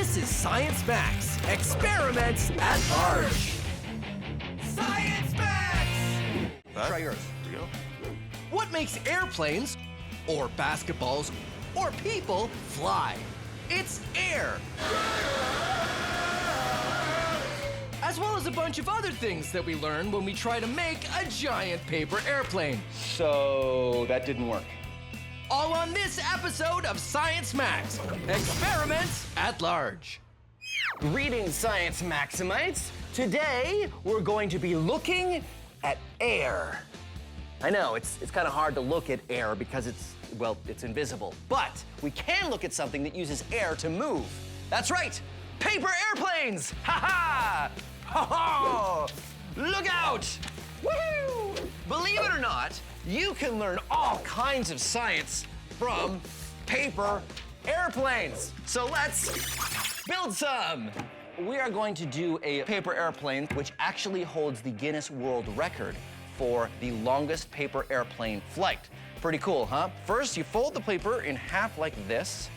This is Science Max, Experiments at Large. Science Max! Try yours. There you go. What makes airplanes, or basketballs, or people fly? It's air. As well as a bunch of other things that we learn when we try to make a giant paper airplane. So that didn't work. All on this episode of Science Max, Experiments at Large. Greetings, Science Maximites. Today, we're going to be looking at air. I know, it's kind of hard to look at air because it's invisible. But we can look at something that uses air to move. That's right, paper airplanes! Ha-ha! Ho-ho! Look out! Woohoo! Believe it or not, you can learn all kinds of science from paper airplanes. So let's build some. We are going to do a paper airplane which actually holds the Guinness World Record for the longest paper airplane flight. Pretty cool, huh? First, you fold the paper in half like this,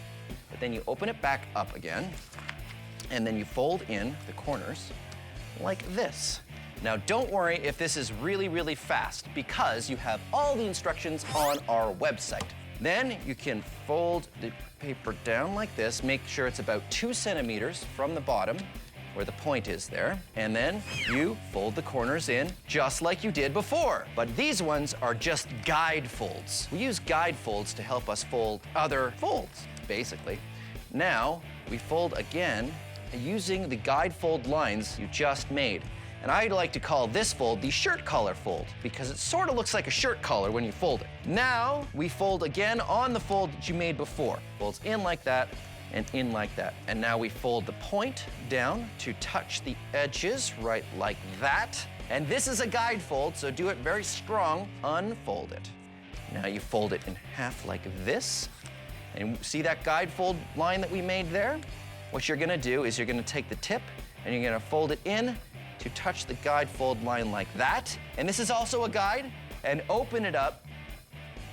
but then you open it back up again, and then you fold in the corners like this. Now, don't worry if this is really, really fast because you have all the instructions on our website. Then you can fold the paper down like this, make sure it's about 2 centimeters from the bottom where the point is there, and then you fold the corners in just like you did before. But these ones are just guide folds. We use guide folds to help us fold other folds, basically. Now, we fold again using the guide fold lines you just made. And I like to call this fold the shirt collar fold because it sort of looks like a shirt collar when you fold it. Now, we fold again on the fold that you made before. Folds in like that and in like that. And now we fold the point down to touch the edges right like that. And this is a guide fold, so do it very strong. Unfold it. Now you fold it in half like this. And see that guide fold line that we made there? What you're gonna do is you're gonna take the tip and you're gonna fold it in to touch the guide fold line like that. And this is also a guide, and open it up.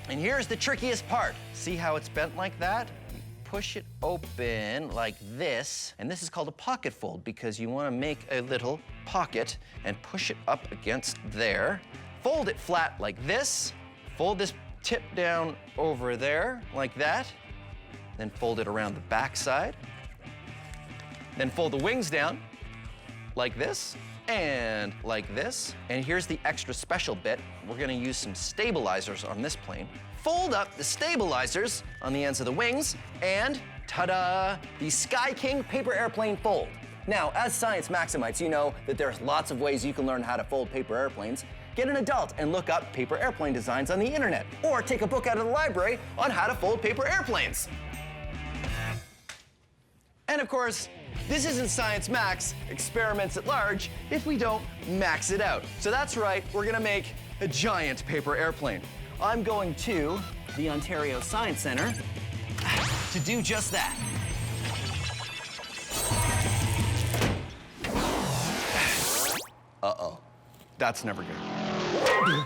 And here's the trickiest part. See how it's bent like that? You push it open like this, and this is called a pocket fold because you wanna make a little pocket and push it up against there. Fold it flat like this. Fold this tip down over there like that. Then fold it around the back side. Then fold the wings down like this. And like this. And here's the extra special bit. We're gonna use some stabilizers on this plane. Fold up the stabilizers on the ends of the wings, and ta-da, the Sky King paper airplane fold. Now, as Science Maximites, you know that there's lots of ways you can learn how to fold paper airplanes. Get an adult and look up paper airplane designs on the internet, or take a book out of the library on how to fold paper airplanes. And of course, this isn't Science Max, Experiments at Large, if we don't max it out. So that's right, we're gonna make a giant paper airplane. I'm going to the Ontario Science Centre to do just that. Uh-oh, that's never good.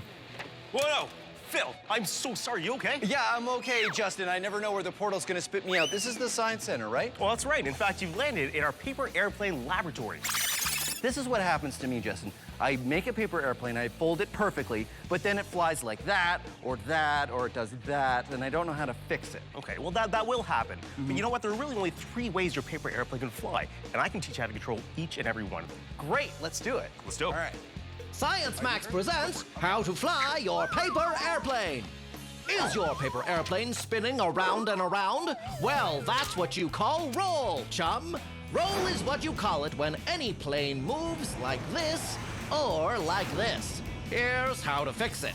Whoa, Phil, I'm so sorry. You okay? Yeah, I'm okay, Justin. I never know where the portal's gonna spit me out. This is the Science Center, right? Well, that's right. In fact, you've landed in our paper airplane laboratory. This is what happens to me, Justin. I make a paper airplane, I fold it perfectly, but then it flies like that, or it does that, and I don't know how to fix it. Okay, well, that will happen. But you know what? There are really only 3 ways your paper airplane can fly, and I can teach you how to control each and every one of them. Great, let's do it. Let's do it. All right. Science Max presents How to Fly Your Paper Airplane. Is your paper airplane spinning around and around? Well, that's what you call roll, chum. Roll is what you call it when any plane moves like this or like this. Here's how to fix it.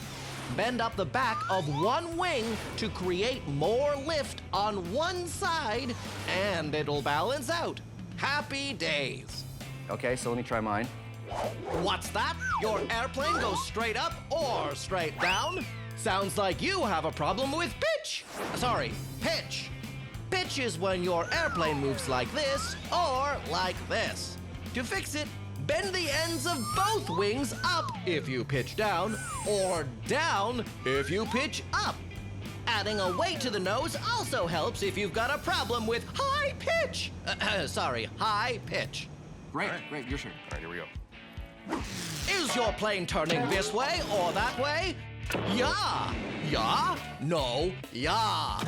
Bend up the back of one wing to create more lift on one side, and it'll balance out. Happy days. Okay, so let me try mine. What's that? Your airplane goes straight up or straight down? Sounds like you have a problem with pitch. Sorry, pitch. Pitch is when your airplane moves like this or like this. To fix it, bend the ends of both wings up if you pitch down, or down if you pitch up. Adding a weight to the nose also helps if you've got a problem with high pitch. Sorry, high pitch. Great, great, your turn. All right, here we go. Is your plane turning this way or that way? Yeah. Yeah? No. Yeah.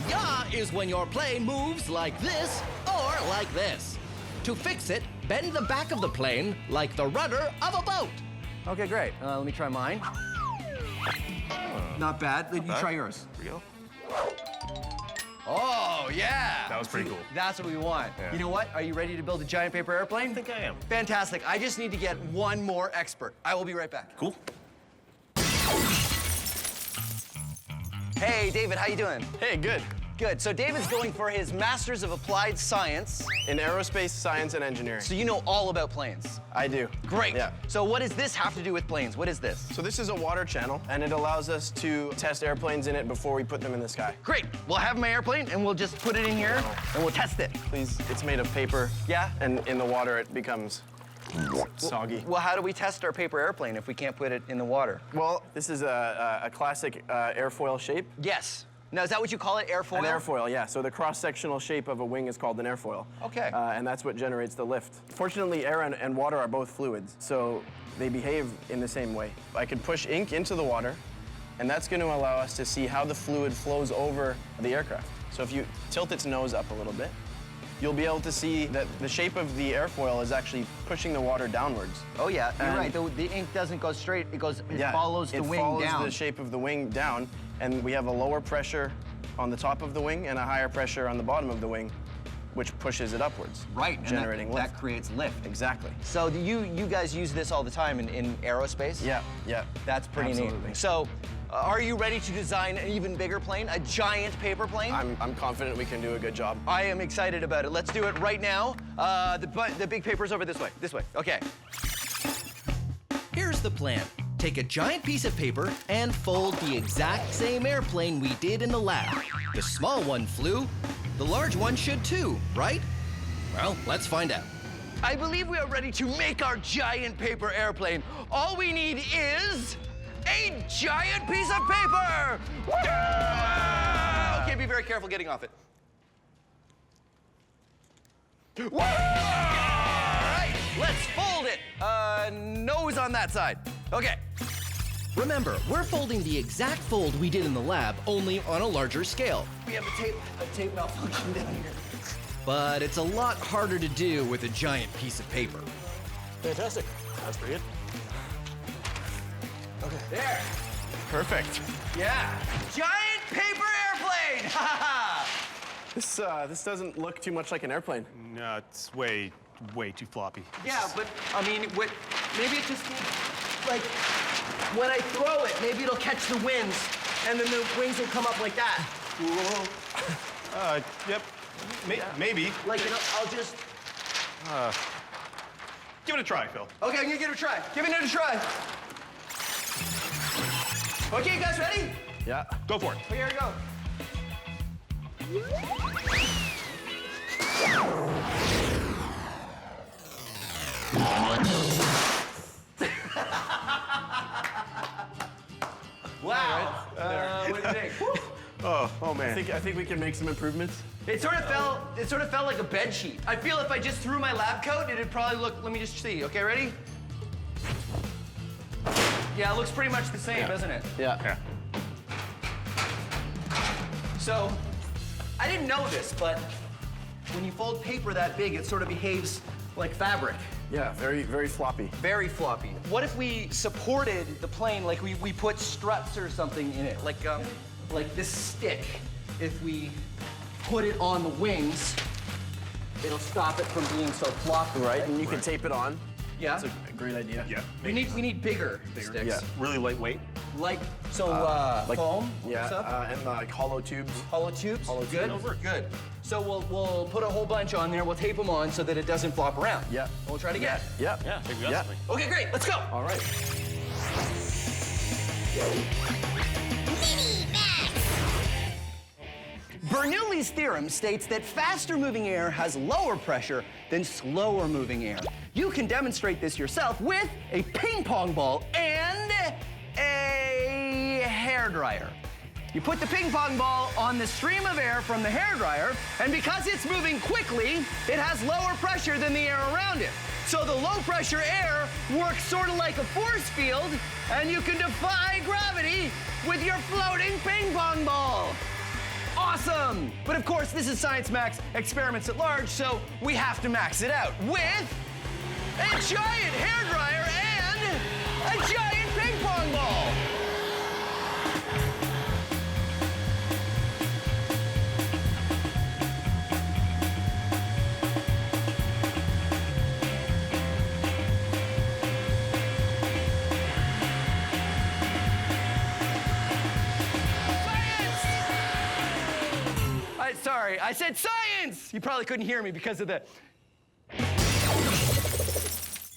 Yeah is when your plane moves like this or like this. To fix it, bend the back of the plane like the rudder of a boat. Okay, great. Let me try mine. Not bad. You try yours. Here we go. Oh, yeah. That was pretty cool. That's what we want. Yeah. You know what? Are you ready to build a giant paper airplane? I think I am. Fantastic. I just need to get one more expert. I will be right back. Cool. Hey, David, how you doing? Hey, good. Good. So David's going for his Masters of Applied Science. In aerospace science and engineering. So you know all about planes. I do. Great. Yeah. So what does this have to do with planes? What is this? So this is a water channel, and it allows us to test airplanes in it before we put them in the sky. Great. We'll have my airplane, and we'll just put it in here, and we'll test it. Please, it's made of paper. Yeah? And in the water, it becomes soggy. Well, how do we test our paper airplane if we can't put it in the water? Well, this is a classic airfoil shape. Yes. Now, is that what you call it, airfoil? An airfoil, yeah. So the cross-sectional shape of a wing is called an airfoil. Okay. And that's what generates the lift. Fortunately, air and water are both fluids, so they behave in the same way. I could push ink into the water, and that's going to allow us to see how the fluid flows over the aircraft. So if you tilt its nose up a little bit, you'll be able to see that the shape of the airfoil is actually pushing the water downwards. Oh, yeah, you're And- right. The ink doesn't go straight. It Yeah, follows the wing follows down. the shape of the wing down, and we have a lower pressure on the top of the wing and a higher pressure on the bottom of the wing, which pushes it upwards. Right, and generating lift. that creates lift. Exactly. So do you guys use this all the time in aerospace? Yeah, yeah. That's pretty Absolutely. neat. So are you ready to design an even bigger plane, a giant paper plane? I'm confident we can do a good job. I am excited about it. Let's do it right now. The big paper's over this way. This way. Okay. Here's the plan. Take a giant piece of paper and fold the exact same airplane we did in the lab. The small one flew. The large one should too, right? Well, let's find out. I believe we are ready to make our giant paper airplane. All we need is a giant piece of paper! Woo! Okay, be very careful getting off it. Woo! All right, let's fold it. Nose on that side. Okay. Remember, we're folding the exact fold we did in the lab, only on a larger scale. We have a tape malfunction down here. But it's a lot harder to do with a giant piece of paper. Fantastic. That's pretty good. Okay. There. Perfect. Yeah. Giant paper airplane! Ha ha ha! This doesn't look too much like an airplane. No, it's way too floppy. Yeah, but I mean, maybe it just needs, like, when I throw it, maybe it'll catch the winds, and then the wings will come up like that. Whoa. Yep. Maybe. Like, I'll just. Give it a try, Phil. Okay, I'm gonna give it a try. Giving it a try. Okay, you guys ready? Yeah. Go for it. Okay, here we go. Wow. What do you think? Oh man. I think we can make some improvements. It sort of felt like a bed sheet. I feel if I just threw my lab coat, it'd probably look. Let me just see. Okay, ready? Yeah, it looks pretty much the same, doesn't it? Yeah. So, I didn't know this, but when you fold paper that big, it sort of behaves like fabric. Yeah, very, very floppy. Very floppy. What if we supported the plane, like we put struts or something in it, like this stick? If we put it on the wings, it'll stop it from being so floppy. Right, and you can tape it on. Yeah. That's a great idea. Yeah. We need bigger sticks. Yeah. Really lightweight. Like Like foam. Yeah, Stuff? and like hollow tubes. Hollow tubes. Good. tubes. Good. So we'll put a whole bunch on there. We'll tape them on so that it doesn't flop around. Yeah. We'll try it again. Yeah. Yeah. Think we got Yeah. something. Okay, great. Let's go. All right. Bernoulli's theorem states that faster moving air has lower pressure than slower moving air. You can demonstrate this yourself with a ping pong ball and a hairdryer. You put the ping pong ball on the stream of air from the hairdryer, and because it's moving quickly, it has lower pressure than the air around it. So the low pressure air works sort of like a force field, and you can defy gravity with your floating ping pong ball. Awesome! But of course, this is Science Max Experiments at Large, so we have to max it out with a giant hairdryer and a giant ping pong ball. Sorry, I said science! You probably couldn't hear me because of the...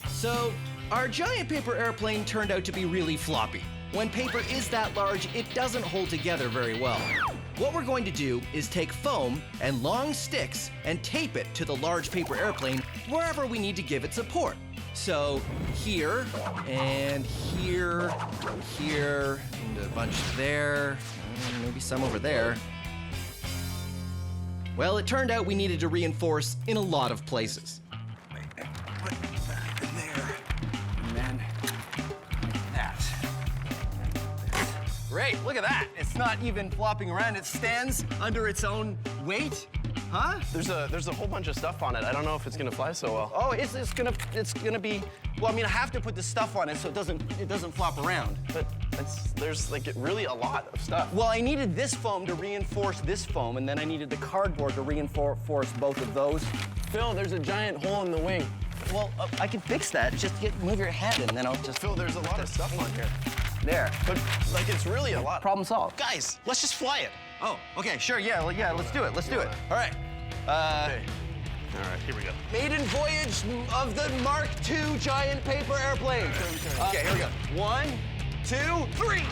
So, our giant paper airplane turned out to be really floppy. When paper is that large, it doesn't hold together very well. What we're going to do is take foam and long sticks and tape it to the large paper airplane wherever we need to give it support. So, here, and here, here, and a bunch there, and maybe some over there. Well, it turned out we needed to reinforce in a lot of places. There, and then that. Great, look at that. It's not even flopping around, it stands under its own weight. Huh? There's a whole bunch of stuff on it. I don't know if it's gonna fly so well. Oh, it's gonna be, well, I mean, I have to put the stuff on it so it doesn't flop around. But there's like really a lot of stuff. Well, I needed this foam to reinforce this foam, and then I needed the cardboard to reinforce both of those. Phil, there's a giant hole in the wing. Well, I can fix that. Just move your head, and then I'll just... Phil, there's a lot of stuff on here. There. But like it's really a lot. Problem solved. Guys, let's just fly it. Oh, okay, sure, yeah, let's do it, let's do it. All right. Okay. All right, here we go. Maiden voyage of the Mark II giant paper airplane. Okay, here we go. 1, 2, 3.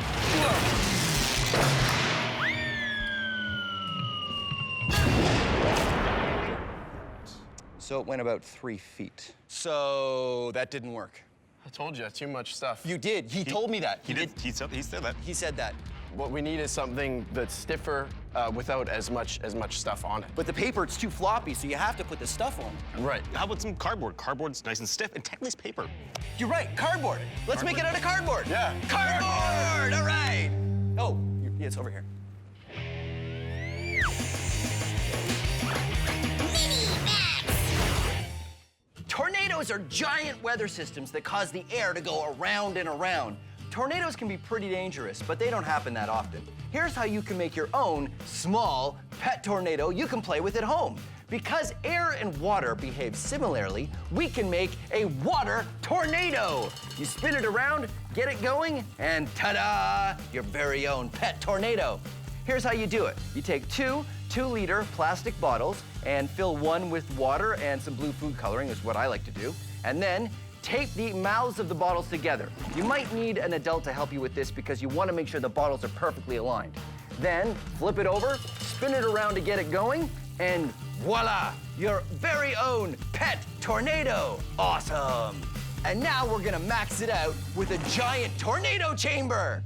So it went about 3 feet. So that didn't work. I told you, too much stuff. You did. He told me that. He said that. He said that. What we need is something that's stiffer without as much stuff on it. But the paper, it's too floppy, so you have to put the stuff on. Right. How about some cardboard? Cardboard's nice and stiff, and technically it's paper. You're right, cardboard. Let's make it out of cardboard. Yeah. Cardboard, all right. Oh, yeah, it's over here. Tornadoes are giant weather systems that cause the air to go around and around. Tornadoes can be pretty dangerous, but they don't happen that often. Here's how you can make your own small pet tornado you can play with at home. Because air and water behave similarly, we can make a water tornado. You spin it around, get it going, and ta-da, your very own pet tornado. Here's how you do it. You take two 2-liter plastic bottles and fill one with water and some blue food coloring, is what I like to do, and then tape the mouths of the bottles together. You might need an adult to help you with this because you want to make sure the bottles are perfectly aligned. Then flip it over, spin it around to get it going, and voila, your very own pet tornado. Awesome. And now we're gonna max it out with a giant tornado chamber.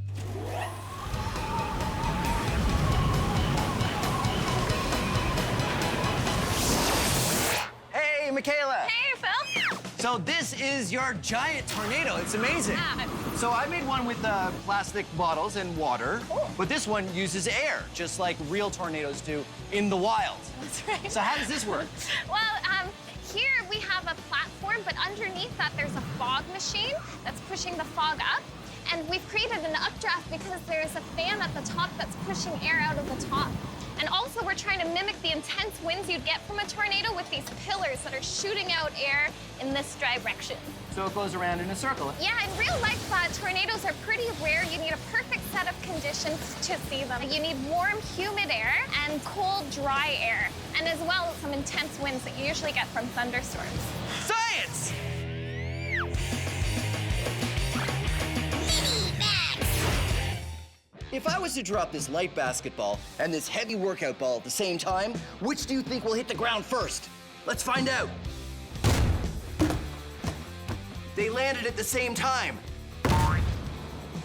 Hey, Michaela. Hey, Phil. So this is your giant tornado. It's amazing. Yeah. So I made one with plastic bottles and water, but this one uses air, just like real tornadoes do in the wild. That's right. So how does this work? Well, here we have a platform, but underneath that there's a fog machine that's pushing the fog up. And we've created an updraft because there's a fan at the top that's pushing air out of the top. And also we're trying to mimic the intense winds you'd get from a tornado with these pillars that are shooting out air in this direction. So it goes around in a circle. Yeah, in real life, tornadoes are pretty rare. You need a perfect set of conditions to see them. You need warm, humid air and cold, dry air. And as well, some intense winds that you usually get from thunderstorms. Science! If I was to drop this light basketball and this heavy workout ball at the same time, which do you think will hit the ground first? Let's find out. They landed at the same time.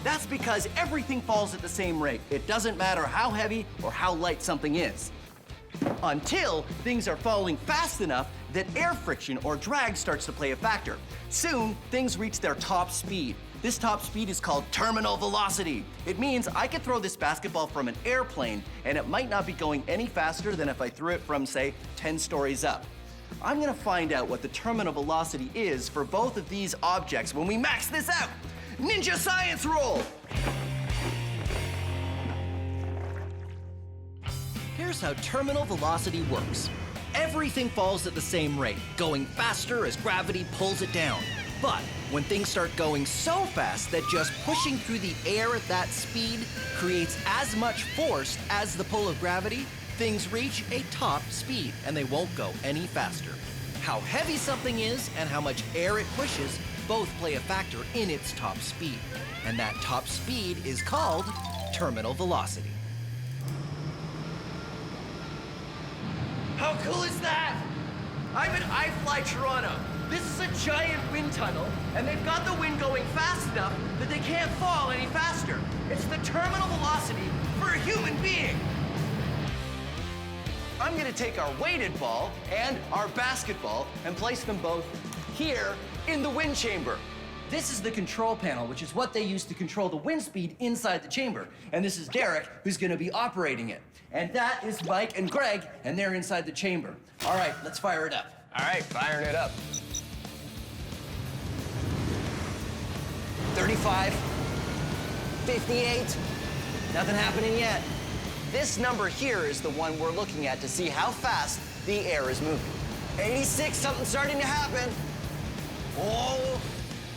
That's because everything falls at the same rate. It doesn't matter how heavy or how light something is. Until things are falling fast enough that air friction or drag starts to play a factor. Soon, things reach their top speed. This top speed is called terminal velocity. It means I could throw this basketball from an airplane and it might not be going any faster than if I threw it from, say, 10 stories up. I'm gonna find out what the terminal velocity is for both of these objects when we max this out. Ninja science roll! Here's how terminal velocity works. Everything falls at the same rate, going faster as gravity pulls it down. But when things start going so fast that just pushing through the air at that speed creates as much force as the pull of gravity, things reach a top speed and they won't go any faster. How heavy something is and how much air it pushes both play a factor in its top speed. And that top speed is called terminal velocity. How cool is that? I'm at iFly Toronto. This is a giant wind tunnel, and they've got the wind going fast enough that they can't fall any faster. It's the terminal velocity for a human being. I'm gonna take our weighted ball and our basketball and place them both here in the wind chamber. This is the control panel, which is what they use to control the wind speed inside the chamber. And this is Derek, who's gonna be operating it. And that is Mike and Greg, and they're inside the chamber. All right, let's fire it up. All right, firing it up. 35, 58, nothing happening yet. This number here is the one we're looking at to see how fast the air is moving. 86, something's starting to happen. Oh,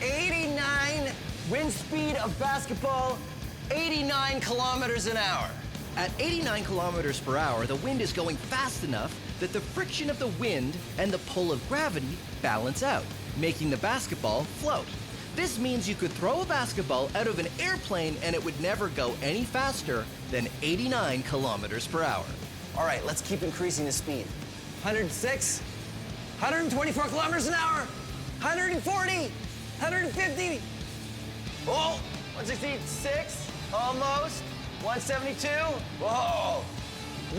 89, wind speed of basketball, 89 kilometers an hour. At 89 kilometers per hour, the wind is going fast enough that the friction of the wind and the pull of gravity balance out, making the basketball float. This means you could throw a basketball out of an airplane and it would never go any faster than 89 kilometers per hour. All right, let's keep increasing the speed. 106, 124 kilometers an hour, 140, 150. Oh, 166, almost. 172, whoa.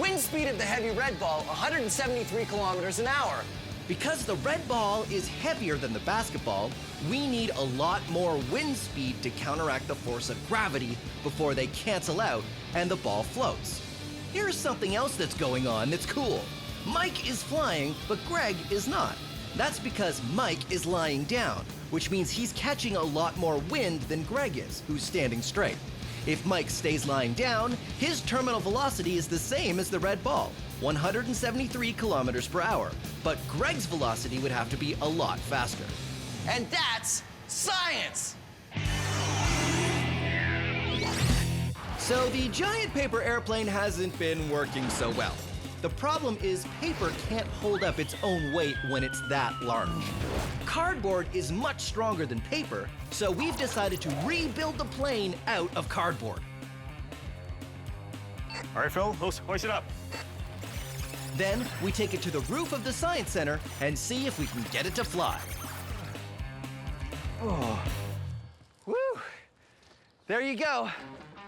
Wind speed of the heavy red ball, 173 kilometers an hour. Because the red ball is heavier than the basketball, we need a lot more wind speed to counteract the force of gravity before they cancel out and the ball floats. Here's something else that's going on that's cool. Mike is flying, but Greg is not. That's because Mike is lying down, which means he's catching a lot more wind than Greg is, who's standing straight. If Mike stays lying down, his terminal velocity is the same as the red ball, 173 kilometers per hour. But Greg's velocity would have to be a lot faster. And that's science! So the giant paper airplane hasn't been working so well. The problem is paper can't hold up its own weight when it's that large. Cardboard is much stronger than paper, so we've decided to rebuild the plane out of cardboard. All right, Phil, hoist it up. Then we take it to the roof of the Science Center and see if we can get it to fly. Oh, woo! There you go,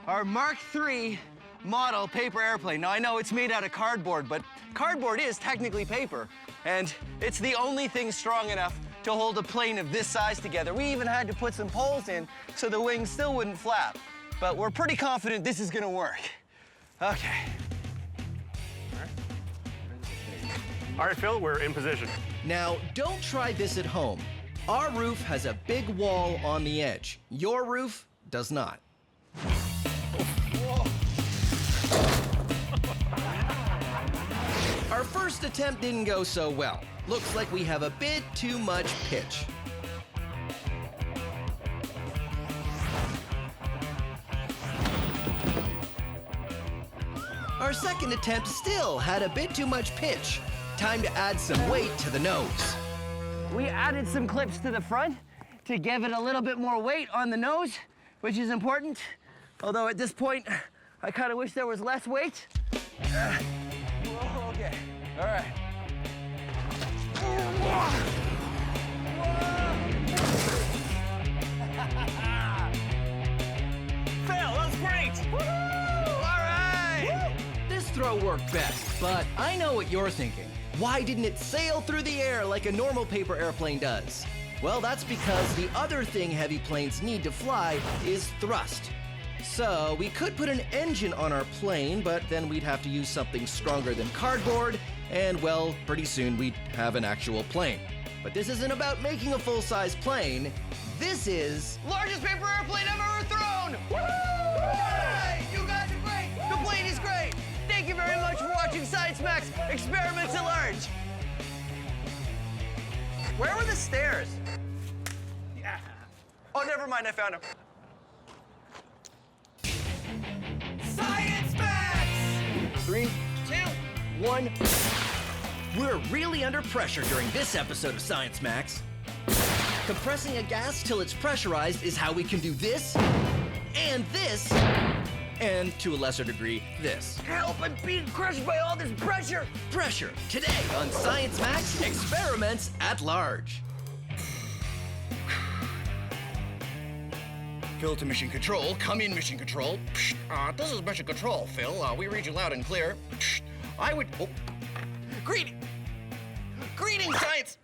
our Mark III model paper airplane. Now I know it's made out of cardboard, but cardboard is technically paper, and it's the only thing strong enough to hold a plane of this size together. We even had to put some poles in so the wings still wouldn't flap, but we're pretty confident this is gonna work. Okay. All right, Phil, we're in position. Now, don't try this at home. Our roof has a big wall on the edge. Your roof does not. Our first attempt didn't go so well. Looks like we have a bit too much pitch. Our second attempt still had a bit too much pitch. Time to add some weight to the nose. We added some clips to the front to give it a little bit more weight on the nose, which is important. Although at this point, I kind of wish there was less weight. Whoa, okay, all right. aero work best, but I know what you're thinking. Why didn't it sail through the air like a normal paper airplane does? Well, that's because the other thing heavy planes need to fly is thrust. So we could put an engine on our plane, but then we'd have to use something stronger than cardboard, and well, pretty soon we'd have an actual plane. But this isn't about making a full-size plane. This is Largest paper airplane I've ever thrown! Woo! Hey, you guys are great! The plane is great! Thank you very much for watching Science Max Experiments at Large. Where were the stairs? Yeah. Oh, never mind, I found them. Science Max! 3, 2, 1. We're really under pressure during this episode of Science Max. Compressing a gas till it's pressurized is how we can do this, and to a lesser degree, this. Help, I'm being crushed by all this pressure! Pressure, today on Science Max Experiments at Large. Phil to Mission Control. Come in, Mission Control. This is Mission Control, Phil. We read you loud and clear. I would... Oh. Greetings, Science!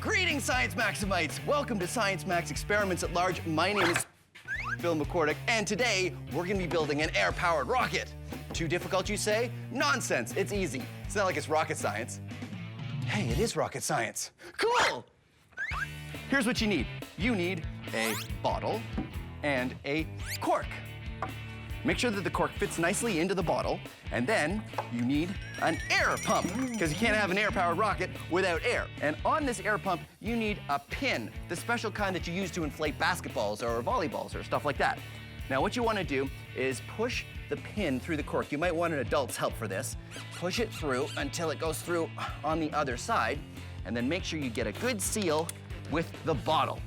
Greetings, Science Maximites! Welcome to Science Max Experiments at Large. My name is Phil McCordick, and today we're gonna be building an air-powered rocket. Too difficult, you say? Nonsense, it's easy. It's not like it's rocket science. Hey, it is rocket science. Cool! Here's what you need. You need a bottle and a cork. Make sure that the cork fits nicely into the bottle, and then you need an air pump, because you can't have an air-powered rocket without air. And on this air pump, you need a pin, the special kind that you use to inflate basketballs or volleyballs or stuff like that. Now, what you want to do is push the pin through the cork. You might want an adult's help for this. Push it through until it goes through on the other side, and then make sure you get a good seal with the bottle.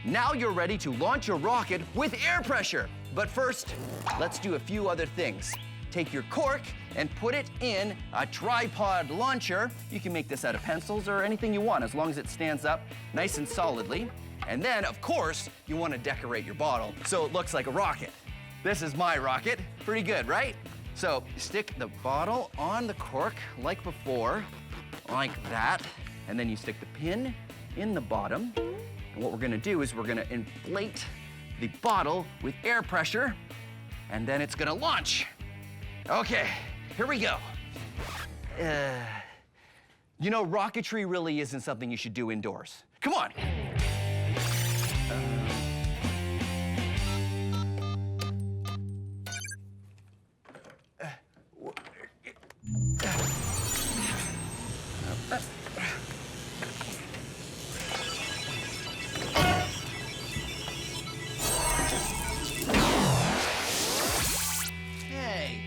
Now you're ready to launch your rocket with air pressure. But first, let's do a few other things. Take your cork and put it in a tripod launcher. You can make this out of pencils or anything you want, as long as it stands up nice and solidly. And then, of course, you want to decorate your bottle so it looks like a rocket. This is my rocket. Pretty good, right? So stick the bottle on the cork like before, like that. And then you stick the pin in the bottom. And what we're gonna do is we're gonna inflate the bottle with air pressure, and then it's gonna launch. Okay, here we go. You know, rocketry really isn't something you should do indoors. Come on.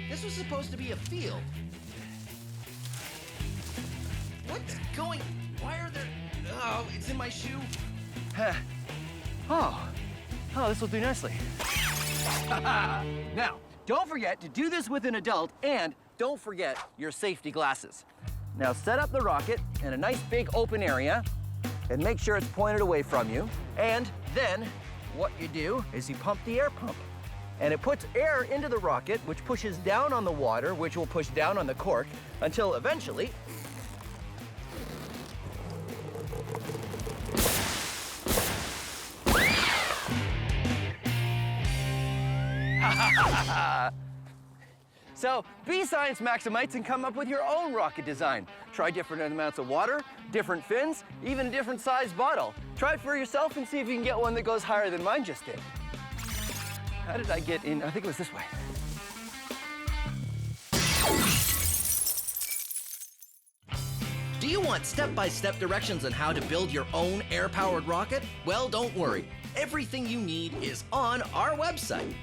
This was supposed to be a field. What's going? Why are there? Oh, it's in my shoe. Oh, this will do nicely. Now, don't forget to do this with an adult, and don't forget your safety glasses. Now set up the rocket in a nice big open area and make sure it's pointed away from you. And then what you do is you pump the air pump. And it puts air into the rocket, which pushes down on the water, which will push down on the cork, until eventually So be Science Maximites and come up with your own rocket design. Try different amounts of water, different fins, even a different size bottle. Try it for yourself and see if you can get one that goes higher than mine just did. How did I get in? I think it was this way. Do you want step-by-step directions on how to build your own air-powered rocket? Well, don't worry. Everything you need is on our website.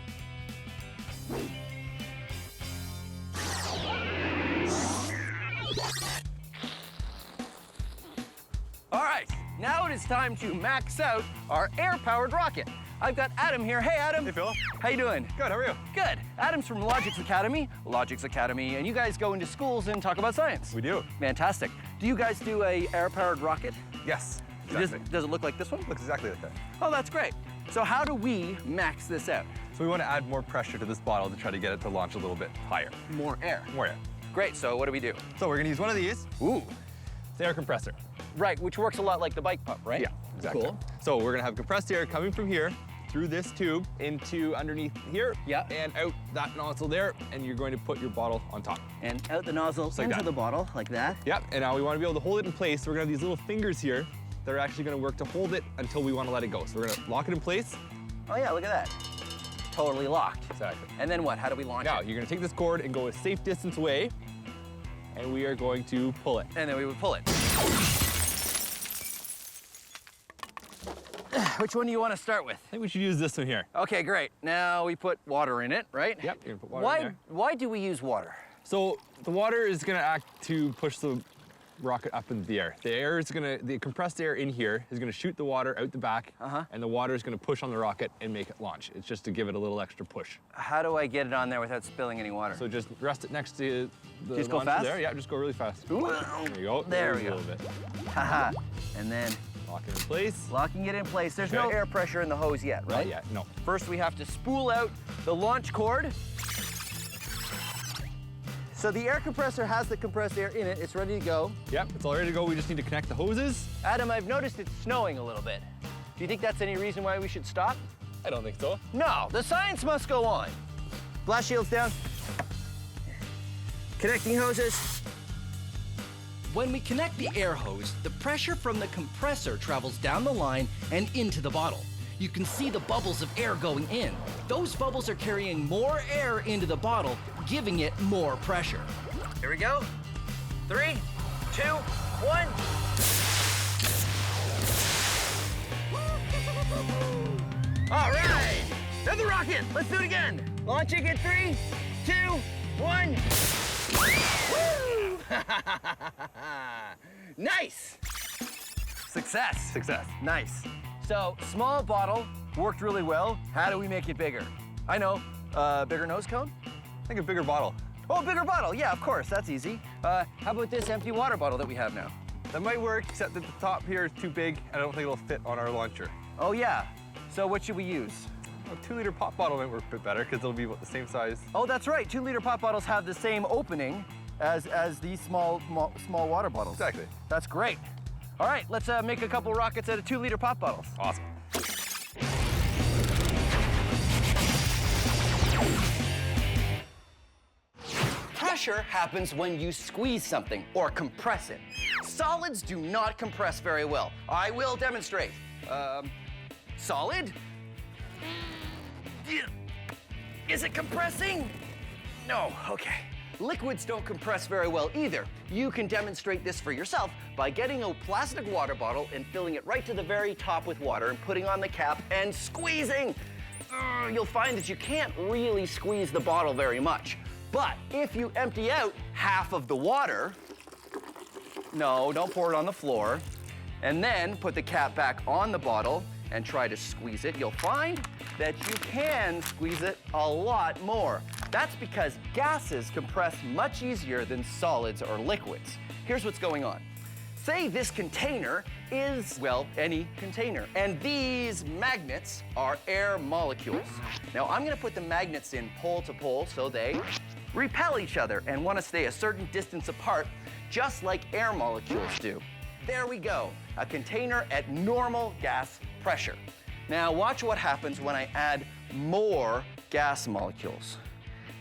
All right, now it is time to max out our air-powered rocket. I've got Adam here. Hey, Adam. Hey, Phil. How you doing? Good, how are you? Good. Adam's from Logix Academy, and you guys go into schools and talk about science. We do. Fantastic. Do you guys do a air-powered rocket? Yes, exactly. Does it look like this one? Looks exactly like that. Oh, that's great. So how do we max this out? So we want to add more pressure to this bottle to try to get it to launch a little bit higher. More air. More air. Great, so what do we do? So we're gonna use one of these. Ooh. It's the air compressor. Right, which works a lot like the bike pump, right? Yeah, exactly. Cool. So we're gonna have compressed air coming from here through this tube into underneath here. Yeah. And out that nozzle there, and you're going to put your bottle on top. And out the nozzle like into that. the bottle, like that. Yep, and now we want to be able to hold it in place. So we're gonna have these little fingers here that are actually gonna work to hold it until we want to let it go. So we're gonna lock it in place. Oh yeah, look at that. Totally locked. Exactly. And then what? How do we launch Now, it? you're gonna take this cord and go a safe distance away, and we are going to pull it. And then we would pull it. Which one do you want to start with? I think we should use this one here. Okay, great. Now we put water in it, right? Yep, you're gonna put water in there. Why do we use water? So the water is gonna act to push the rocket up into the air. The compressed air in here is gonna shoot the water out the back, and the water is gonna push on the rocket and make it launch. It's just to give it a little extra push. How do I get it on there without spilling any water? So just rest it next to the Just go launcher fast? there. Yeah, just go really fast. Ooh. There you go. There we A go. little bit. Haha. And then Lock it in place. locking it in place. There's no Okay. air pressure in the hose yet, right? Not yet, no. First, we have to spool out the launch cord. So the air compressor has the compressed air in it. It's ready to go. Yep, it's all ready to go. We just need to connect the hoses. Adam, I've noticed it's snowing a little bit. Do you think that's any reason why we should stop? I don't think so. No, the science must go on. Blast shields down. Connecting hoses. When we connect the air hose, the pressure from the compressor travels down the line and into the bottle. You can see the bubbles of air going in. Those bubbles are carrying more air into the bottle, giving it more pressure. Here we go. 3, 2, 1. All right, another rocket. Let's do it again. Launching in 3, 2, 1. Woo! Nice. Success. Success. Nice. So, small bottle worked really well. How do we make it bigger? I know, bigger nose cone? I think a bigger bottle. Oh, bigger bottle. Yeah, of course. That's easy. How about this empty water bottle that we have now? That might work, except that the top here is too big. I don't think it'll fit on our launcher. Oh, yeah. So what should we use? A 2-liter pop bottle might work a bit better because it'll be about the same size. Oh, that's right. 2-liter pop bottles have the same opening as these small water bottles. Exactly. That's great. All right, let's make a couple rockets out of 2-liter pop bottles. Awesome. Pressure happens when you squeeze something or compress it. Solids do not compress very well. I will demonstrate. Solid? Is it compressing? No, okay. Liquids don't compress very well either. You can demonstrate this for yourself by getting a plastic water bottle and filling it right to the very top with water and putting on the cap and squeezing. You'll find that you can't really squeeze the bottle very much. But if you empty out half of the water, no, don't pour it on the floor, and then put the cap back on the bottle and try to squeeze it, you'll find that you can squeeze it a lot more. That's because gases compress much easier than solids or liquids. Here's what's going on. Say this container is, well, any container, and these magnets are air molecules. Now I'm gonna put the magnets in pole to pole so they repel each other and wanna stay a certain distance apart, just like air molecules do. There we go, a container at normal gas pressure. Now watch what happens when I add more gas molecules.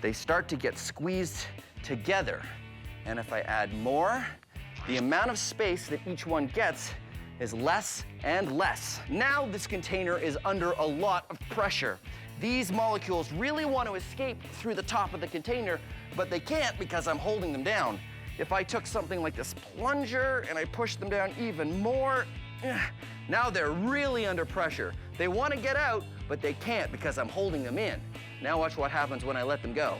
They start to get squeezed together. And if I add more, the amount of space that each one gets is less and less. Now this container is under a lot of pressure. These molecules really want to escape through the top of the container, but they can't because I'm holding them down. If I took something like this plunger and I pushed them down even more, now they're really under pressure. They want to get out, but they can't because I'm holding them in. Now watch what happens when I let them go.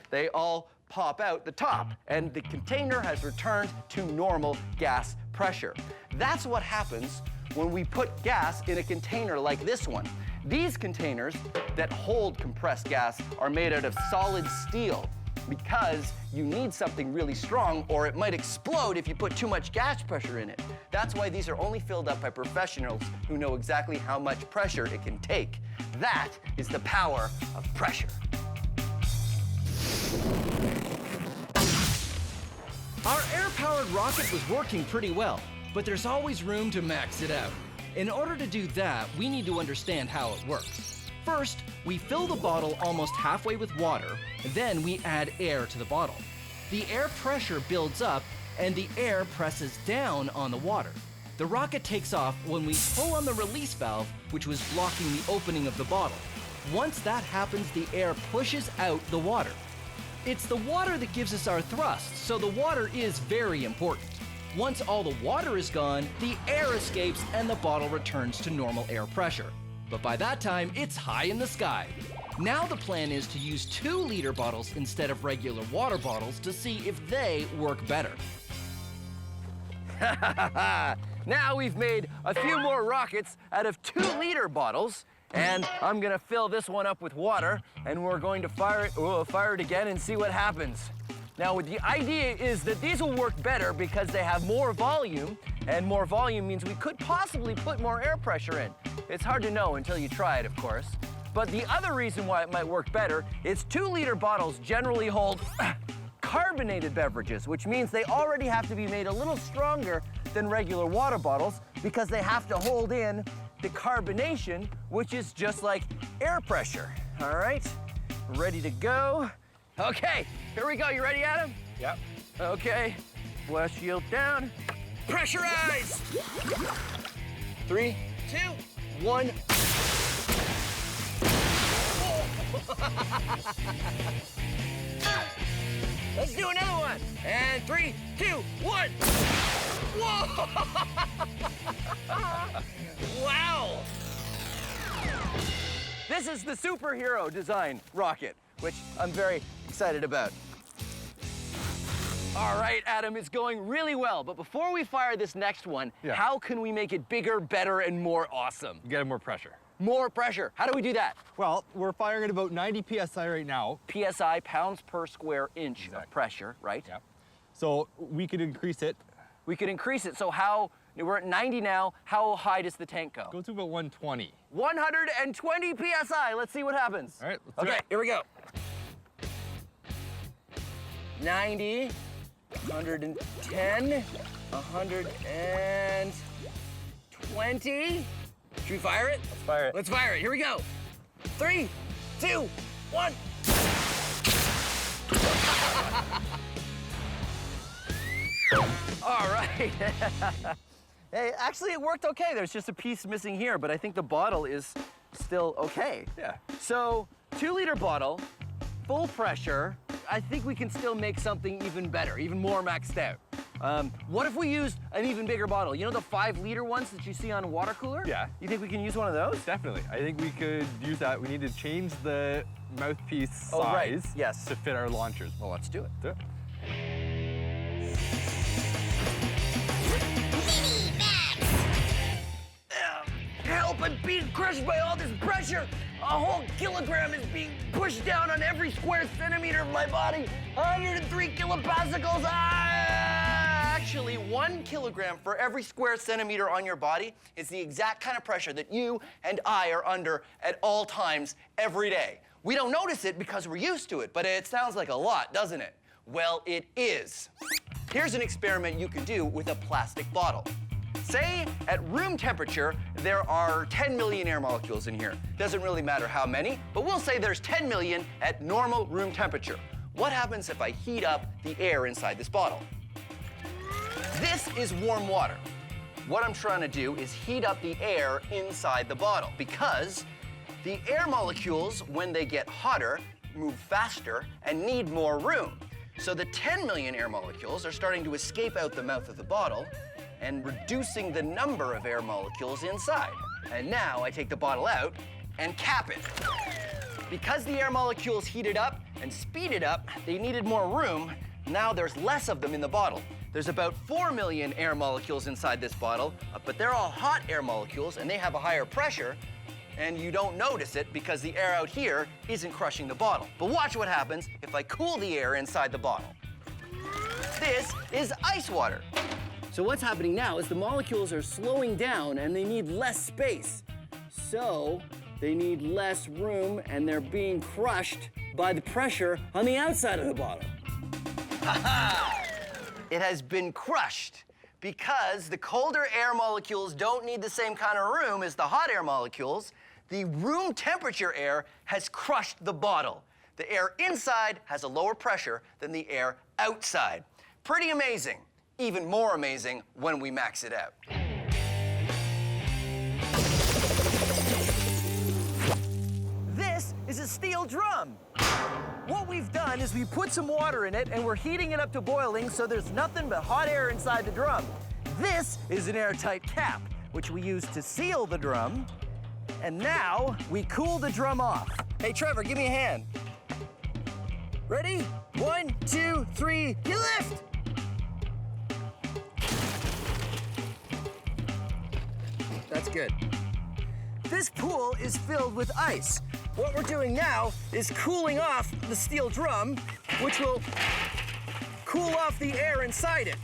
They all pop out the top, and the container has returned to normal gas pressure. That's what happens when we put gas in a container like this one. These containers that hold compressed gas are made out of solid steel because you need something really strong or it might explode if you put too much gas pressure in it. That's why these are only filled up by professionals who know exactly how much pressure it can take. That is the power of pressure. Our air-powered rocket was working pretty well, but there's always room to max it out. In order to do that, we need to understand how it works. First, we fill the bottle almost halfway with water, and then we add air to the bottle. The air pressure builds up, and the air presses down on the water. The rocket takes off when we pull on the release valve, which was blocking the opening of the bottle. Once that happens, the air pushes out the water. It's the water that gives us our thrust, so the water is very important. Once all the water is gone, the air escapes and the bottle returns to normal air pressure. But by that time, it's high in the sky. Now the plan is to use 2-liter bottles instead of regular water bottles to see if they work better. Now we've made a few more rockets out of 2-liter bottles, and I'm gonna fill this one up with water, and we're going to fire it again and see what happens. Now, the idea is that these will work better because they have more volume, and more volume means we could possibly put more air pressure in. It's hard to know until you try it, of course. But the other reason why it might work better is 2-liter bottles generally hold carbonated beverages, which means they already have to be made a little stronger than regular water bottles because they have to hold in the carbonation, which is just like air pressure. All right, ready to go. Okay, here we go. You ready, Adam? Yep. Okay, blast shield down. Pressurize! 3, 2, 1. Let's do another one. And 3, 2, 1. Whoa! Wow! This is the superhero design rocket, which I'm very excited about. All right, Adam, it's going really well. But before we fire this next one, how can we make it bigger, better, and more awesome? You get more pressure. More pressure. How do we do that? Well, we're firing at about 90 PSI right now. PSI, pounds per square inch of pressure, right? Yep. So we could increase it. We could increase it. So how, we're at 90 now, how high does the tank go? Go to about 120. 120 PSI. Let's see what happens. All right, let's do it. Here we go. 90, 110, 120. Should we fire it? Let's fire it. Let's fire it. Here we go. 3, 2, 1. All right. Hey, actually, it worked okay. There's just a piece missing here, but I think the bottle is still okay. Yeah. So, 2-liter bottle, full pressure. I think we can still make something even better, even more maxed out. What if we used an even bigger bottle? You know the 5-liter ones that you see on a water cooler? Yeah. You think we can use one of those? Definitely. I think we could use that. We need to change the mouthpiece size Oh, right. Yes. to fit our launchers. Well, let's do it. Do it. Help, I'm being crushed by all this pressure. A whole kilogram is being pushed down on every square centimeter of my body. 103 kilopascals. Actually, 1 kilogram for every square centimeter on your body is the exact kind of pressure that you and I are under at all times every day. We don't notice it because we're used to it, but it sounds like a lot, doesn't it? Well, it is. Here's an experiment you can do with a plastic bottle. Say at room temperature, there are 10 million air molecules in here. Doesn't really matter how many, but we'll say there's 10 million at normal room temperature. What happens if I heat up the air inside this bottle? This is warm water. What I'm trying to do is heat up the air inside the bottle because the air molecules, when they get hotter, move faster and need more room. So the 10 million air molecules are starting to escape out the mouth of the bottle and reducing the number of air molecules inside. And now I take the bottle out and cap it. Because the air molecules heated up and speeded up, they needed more room. Now there's less of them in the bottle. There's about 4 million air molecules inside this bottle, but they're all hot air molecules and they have a higher pressure, and you don't notice it because the air out here isn't crushing the bottle. But watch what happens if I cool the air inside the bottle. This is ice water. So what's happening now is the molecules are slowing down and they need less space. So they need less room and they're being crushed by the pressure on the outside of the bottle. It has been crushed because the colder air molecules don't need the same kind of room as the hot air molecules. The room temperature air has crushed the bottle. The air inside has a lower pressure than the air outside. Pretty amazing. Even more amazing when we max it out. This is a steel drum. What we've done is we put some water in it and we're heating it up to boiling so there's nothing but hot air inside the drum. This is an airtight cap, which we use to seal the drum. And now we cool the drum off. Hey, Trevor, give me a hand. Ready? 1, 2, 3, you lift! That's good. This pool is filled with ice. What we're doing now is cooling off the steel drum, which will cool off the air inside it.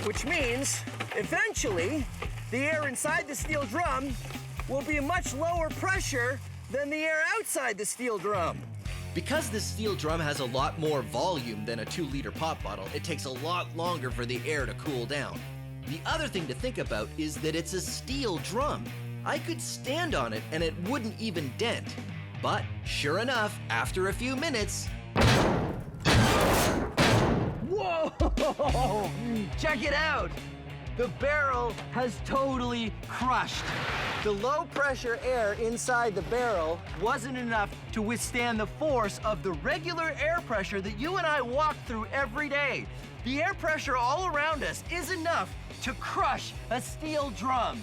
Which means, eventually, the air inside the steel drum will be a much lower pressure than the air outside the steel drum. Because this steel drum has a lot more volume than a 2-liter pop bottle, it takes a lot longer for the air to cool down. The other thing to think about is that it's a steel drum. I could stand on it and it wouldn't even dent. But sure enough, after a few minutes... Whoa! Check it out! The barrel has totally crushed. The low pressure air inside the barrel wasn't enough to withstand the force of the regular air pressure that you and I walk through every day. The air pressure all around us is enough to crush a steel drum.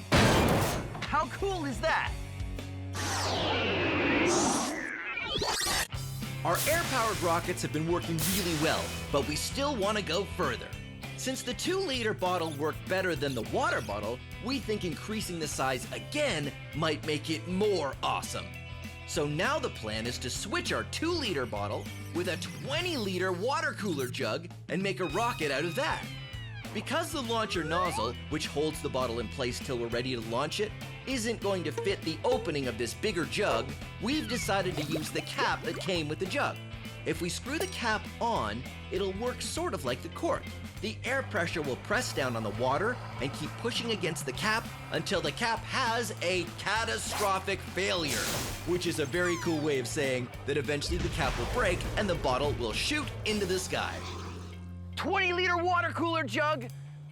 How cool is that? Our air-powered rockets have been working really well, but we still want to go further. Since the 2-liter bottle worked better than the water bottle, we think increasing the size again might make it more awesome. So now the plan is to switch our 2-liter bottle with a 20-liter water cooler jug and make a rocket out of that. Because the launcher nozzle, which holds the bottle in place till we're ready to launch it, isn't going to fit the opening of this bigger jug, we've decided to use the cap that came with the jug. If we screw the cap on, it'll work sort of like the cork. The air pressure will press down on the water and keep pushing against the cap until the cap has a catastrophic failure, which is a very cool way of saying that eventually the cap will break and the bottle will shoot into the sky. 20-liter water cooler jug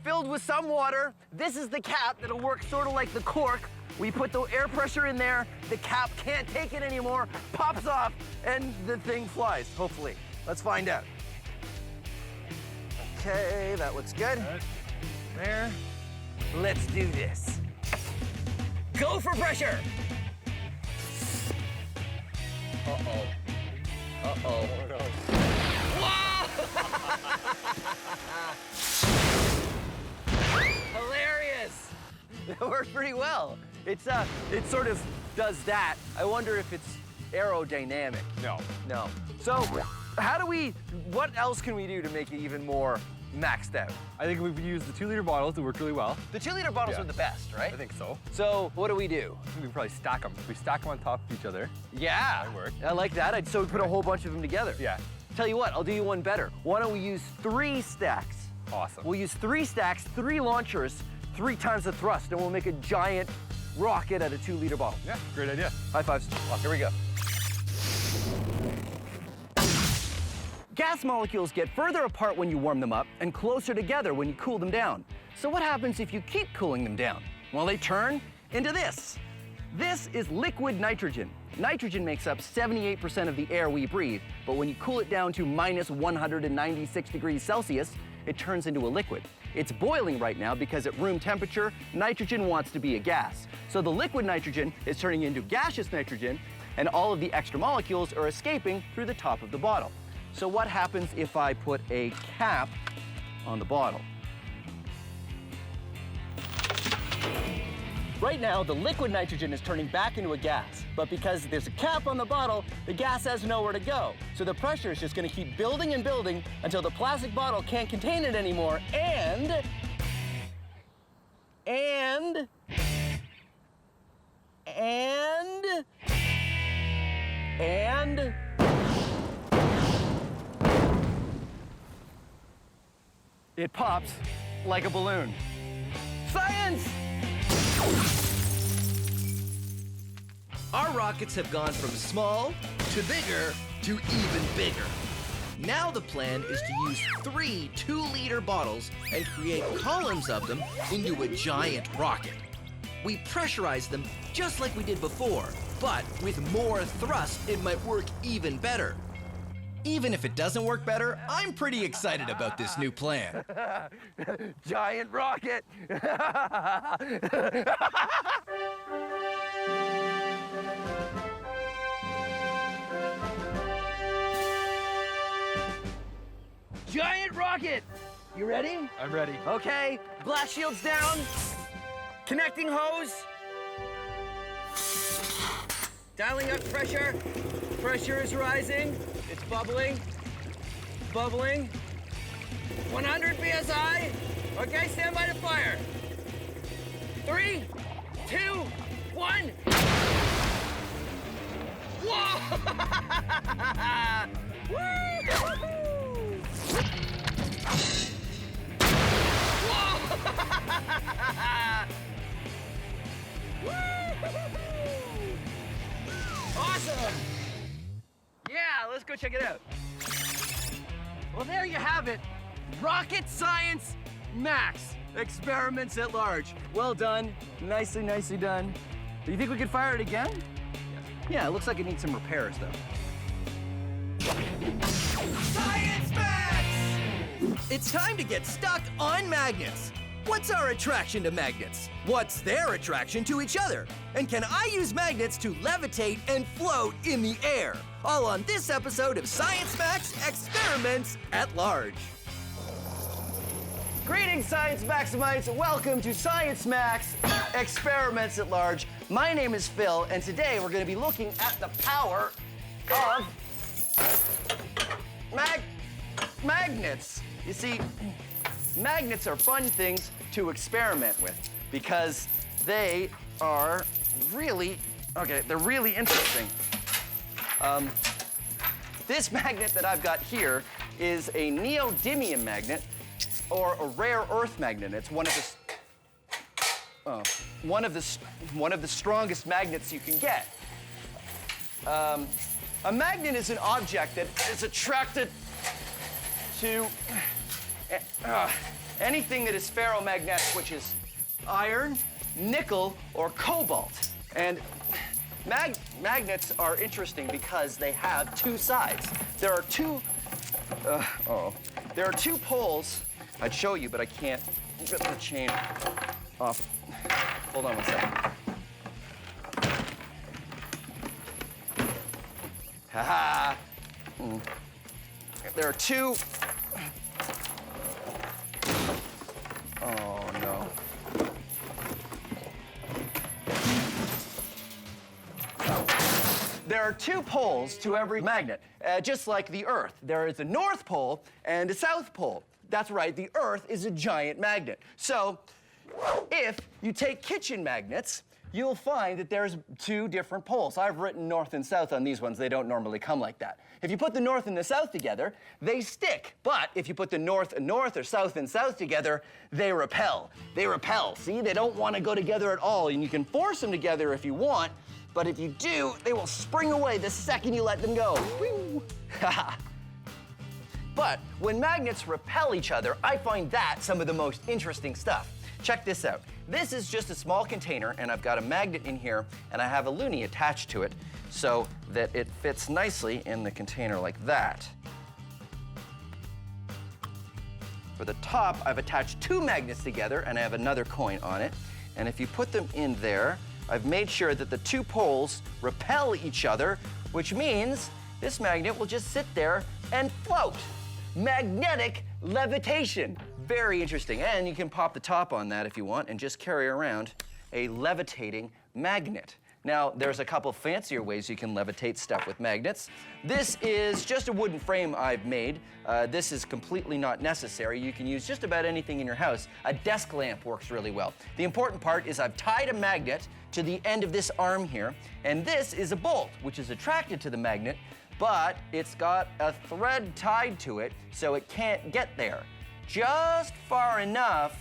filled with some water. This is the cap that'll work sort of like the cork. We put the air pressure in there, the cap can't take it anymore, pops off, and the thing flies, hopefully. Let's find out. Okay, that looks good. There. Let's do this. Go for pressure! Uh-oh. Uh-oh. Hilarious! That worked pretty well. It sort of does that. I wonder if it's aerodynamic. No. No. So, what else can we do to make it even more maxed out? I think we've used the 2-liter bottles to work really well. The 2-liter bottles Yeah. are the best, right? I think so. So, what do? I think we probably stack them. We stack them on top of each other. Yeah. That work. I like that. So we put a whole bunch of them together. Yeah. Tell you what, I'll do you one better. Why don't we use 3 stacks? Awesome. We'll use 3 stacks, 3 launchers, 3 times the thrust, and we'll make a giant rocket out of 2-liter bottle. Yeah, great idea. High fives. Here we go. Gas molecules get further apart when you warm them up and closer together when you cool them down. So what happens if you keep cooling them down? Well, they turn into this. This is liquid nitrogen. Nitrogen makes up 78% of the air we breathe, but when you cool it down to minus 196 degrees Celsius, it turns into a liquid. It's boiling right now because at room temperature, nitrogen wants to be a gas. So the liquid nitrogen is turning into gaseous nitrogen, and all of the extra molecules are escaping through the top of the bottle. So what happens if I put a cap on the bottle? Right now, the liquid nitrogen is turning back into a gas, but because there's a cap on the bottle, the gas has nowhere to go. So the pressure is just gonna keep building and building until the plastic bottle can't contain it anymore, and and... it pops like a balloon. Science! Our rockets have gone from small to bigger to even bigger. Now the plan is to use 3 2-liter bottles and create columns of them into a giant rocket. We pressurize them just like we did before, but with more thrust, it might work even better. Even if it doesn't work better, I'm pretty excited about this new plan. Giant rocket! Giant rocket! You ready? I'm ready. Okay, blast shields down. Connecting hose. Dialing up pressure. Pressure is rising. It's bubbling. Bubbling. 100 psi. Okay, stand by to fire. 3, 2, 1. Whoa! Woo! Awesome! Yeah, let's go check it out. Well, there you have it. Rocket Science Max. Experiments at large. Well done. Nicely, nicely done. Do you think we could fire it again? Yeah, it looks like it needs some repairs, though. Science Max! It's time to get stuck on magnets. What's our attraction to magnets? What's their attraction to each other? And can I use magnets to levitate and float in the air? All on this episode of Science Max Experiments at Large. Greetings, Science Maximites. Welcome to Science Max Experiments at Large. My name is Phil, and today we're going to be looking at the power of magnets. You see, magnets are fun things to experiment with because they are really, they're really interesting. This magnet that I've got here is a neodymium magnet, or a rare earth magnet. It's one of the strongest magnets you can get. A magnet is an object that is attracted to anything that is ferromagnetic, which is iron, nickel, or cobalt. And magnets are interesting because they have two sides. There are two poles. I'd show you, but I can't get the chain off. Hold on one second. Ha-ha! There are two... Oh, no. There are two poles to every magnet, just like the Earth. There is a North Pole and a South Pole. That's right, the Earth is a giant magnet. So, if you take kitchen magnets, you'll find that there's two different poles. I've written north and south on these ones. They don't normally come like that. If you put the north and the south together, they stick. But if you put the north and north or south and south together, they repel. They repel, see? They don't want to go together at all. And you can force them together if you want, but if you do, they will spring away the second you let them go. But when magnets repel each other, I find that some of the most interesting stuff. Check this out. This is just a small container, and I've got a magnet in here, and I have a loonie attached to it so that it fits nicely in the container like that. For the top, I've attached two magnets together, and I have another coin on it. And if you put them in there, I've made sure that the two poles repel each other, which means this magnet will just sit there and float. Magnetic levitation. Very interesting. And you can pop the top on that if you want and just carry around a levitating magnet. Now, there's a couple fancier ways you can levitate stuff with magnets. This is just a wooden frame I've made. This is completely not necessary. You can use just about anything in your house. A desk lamp works really well. The important part is I've tied a magnet to the end of this arm here, and this is a bolt, which is attracted to the magnet but it's got a thread tied to it so it can't get there. Just far enough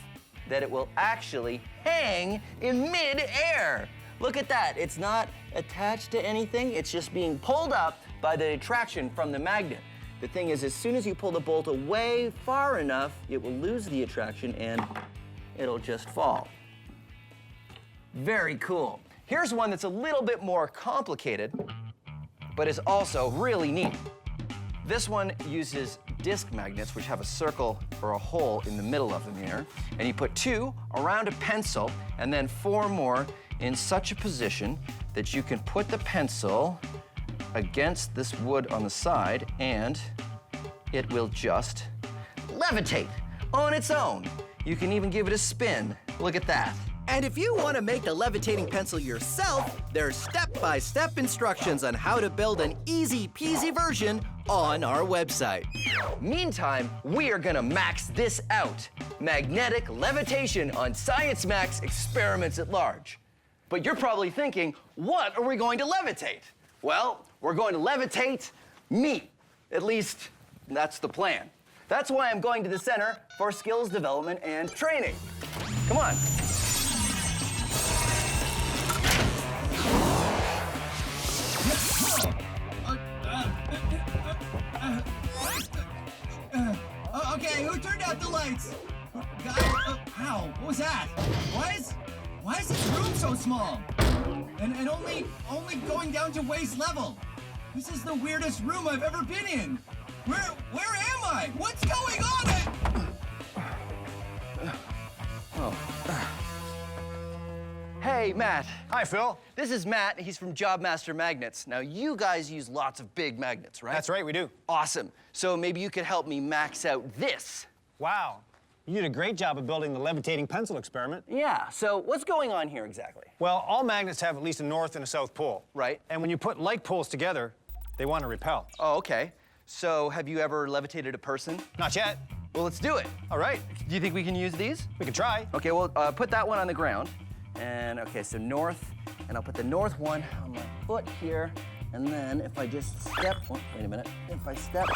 that it will actually hang in mid-air. Look at that, it's not attached to anything, it's just being pulled up by the attraction from the magnet. The thing is, as soon as you pull the bolt away far enough, it will lose the attraction and it'll just fall. Very cool. Here's one that's a little bit more complicated, but is also really neat. This one uses disc magnets, which have a circle or a hole in the middle of them here. And you put 2 around a pencil and then 4 more in such a position that you can put the pencil against this wood on the side and it will just levitate on its own. You can even give it a spin. Look at that. And if you want to make the levitating pencil yourself, there's step-by-step instructions on how to build an easy-peasy version on our website. Meantime, we are gonna max this out. Magnetic levitation on Science Max Experiments at Large. But you're probably thinking, what are we going to levitate? Well, we're going to levitate meat. At least, that's the plan. That's why I'm going to the Center for Skills Development and Training. Come on. Okay, who turned out the lights? Ow, what was that? Why is this room so small? And only going down to waist level. This is the weirdest room I've ever been in. Where am I? What's going on? Hey, Matt. Hi, Phil. This is Matt. He's from Jobmaster Magnets. Now, you guys use lots of big magnets, right? That's right, we do. Awesome. So maybe you could help me max out this. Wow. You did a great job of building the levitating pencil experiment. Yeah, so what's going on here exactly? Well, all magnets have at least a north and a south pole. Right. And when you put like poles together, they want to repel. Oh, okay. So have you ever levitated a person? Not yet. Well, let's do it. All right. Do you think we can use these? We can try. Okay, well, put that one on the ground. And, okay, so north, and I'll put the north one on my foot here. And then if I just step, oh, wait a minute. If I step,